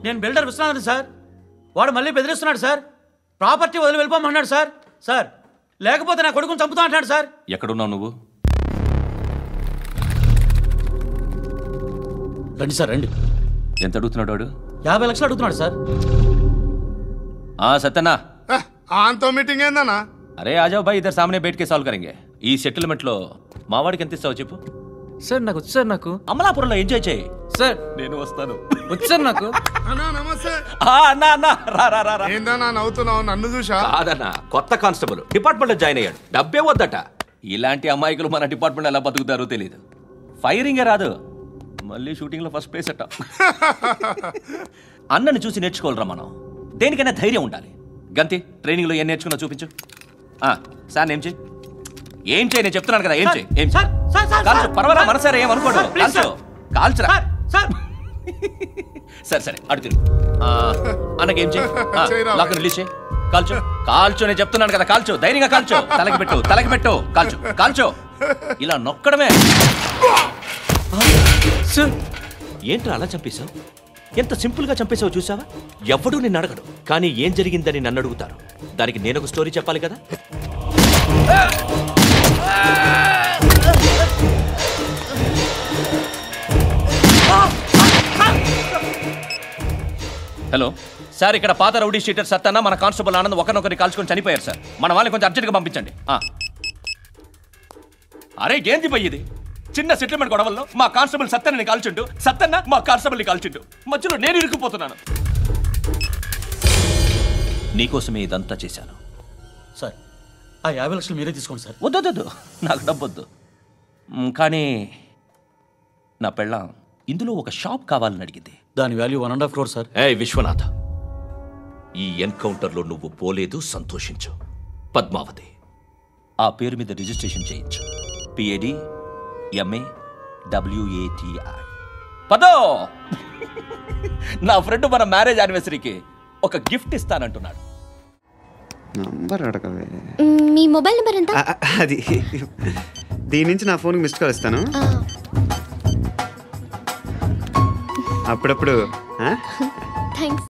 నేను builder Viswanathan sir. వాడు మళ్ళీ బెదిరిస్తున్నాడు సార్. ప్రాపర్టీ వదిలి వెళ్ళిపోమన్నాడు సార్. సార్ లేకపోతే నా కొడుకుని చంపుతా అంటాడు సార్. ఎక్కడున్నావు నువ్వు? రండి సార్ రండి. ఎంత అడుగుతున్నాడు వాడు? 50 లక్షలు అడుగుతున్నాడు సార్. సత్యనా ఆంతో మీటింగ్ ఏందన్నా? అరే ఆజావ్ భాయ్ ఇద్దరు సామనే బయటకే సాల్వ్ కరెంగే. ఈ సెటిల్మెంట్ లో మావాడికి ఎంత ఇస్తావు చెప్పు. సార్ నాకు వచ్చు సార్. నాకు అమలాపురంలో ఎంజాయ్ చేయి సార్. నేను వస్తాను. వచ్చు సార్ నాకు. అన్నా నమస్తే. అన్నా అన్నా రా రా రా. ఏందన్నా నవ్వుతున్నావు? నన్ను చూసా? కాదన్నా, కొత్త కానిస్టేబుల్ డిపార్ట్మెంట్ లో జాయిన్ అయ్యాడు. డబ్బే వద్దట. ఇలాంటి అమాయకులు మన డిపార్ట్మెంట్ ఎలా బతుకుతారో తెలియదు. ఫైరింగే రాదు, మళ్ళీ షూటింగ్ లో ఫస్ట్ ప్లేస్ అట్ట. అన్నని చూసి నేర్చుకోవాలరా మనం. దేనికైనా ధైర్యం ఉండాలి. గంతి ట్రైనింగ్ లో ఏం నేర్చుకున్నా చూపించు. సార్ ఏం చేయి, ఏం చేయి నేను చెప్తున్నాను కదా. ఏం చేయి, ఏం కాల్చు. పర్వాలా మనసారా ఏమనుకోడు. కాల్చు కాల్చురా. సరే సరే అడు తిరుగు. అన్నకేం చేయి, లాక్ రిలీజ్ చేయి. కాల్చు కాల్చు నేను చెప్తున్నాను కదా. కాల్చు, ధైర్యంగా కాల్చు. తలకి పెట్టు, తలకి పెట్టు. కాల్చు కాల్చు. ఇలా నొక్కడమే. ఏంట్రా అలా చంపేశావు? ఎంత సింపుల్ గా చంపేశావు చూసావా? ఎవడూ నిన్ను అడగడు, కానీ ఏం జరిగిందని నన్ను అడుగుతారు. దానికి నేను ఒక స్టోరీ చెప్పాలి కదా. హలో సార్, ఇక్కడ పాత రౌడీ షీటర్ సత్తన్న మన కానిస్టేబుల్ ఆనంద్ ఒకరినొకరిని కాల్చుకొని చనిపోయారు సార్. మన వాళ్ళని కొంచెం అర్జెంట్గా పంపించండి. అరే ఏంది పోయి ఇది? చిన్న సెటిల్మెంట్ గొడవల్లో మా కానిస్టేబుల్ సత్తన్నని కాల్చుంటూ, సత్తన్న మా కానిస్టేబుల్ని కాల్చుంటూ, మధ్యలో నేను ఇరుక్కుపోతున్నాను. నీకోసమే ఇదంతా చేశాను సార్. ఆ 50 లక్షలు మీరే తీసుకోండి సార్. వద్దొద్దు, నాకు డబ్బొద్దు. కానీ నా పెళ్ళాం ఇందులో ఒక షాప్ కావాలని అడిగింది. దాని వాల్యూ 1.5 crore సార్. విశ్వనాథ, ఈ ఎన్కౌంటర్లో నువ్వు పోలేదు, సంతోషించు. పద్మావతి ఆ పేరు మీద రిజిస్ట్రేషన్ చేయించు. PADMAWATI. పదో, నా ఫ్రెండ్ మన మ్యారేజ్ యానివర్సరీకి ఒక గిఫ్ట్ ఇస్తానంటున్నాడు. నంబర్ అడగవే. మీ మొబైల్ నెంబర్ ఎంత? అది దీని నుంచి నా ఫోన్కి మిస్డ్ కాల్ ఇస్తాను. అప్పుడప్పుడు థ్యాంక్స్.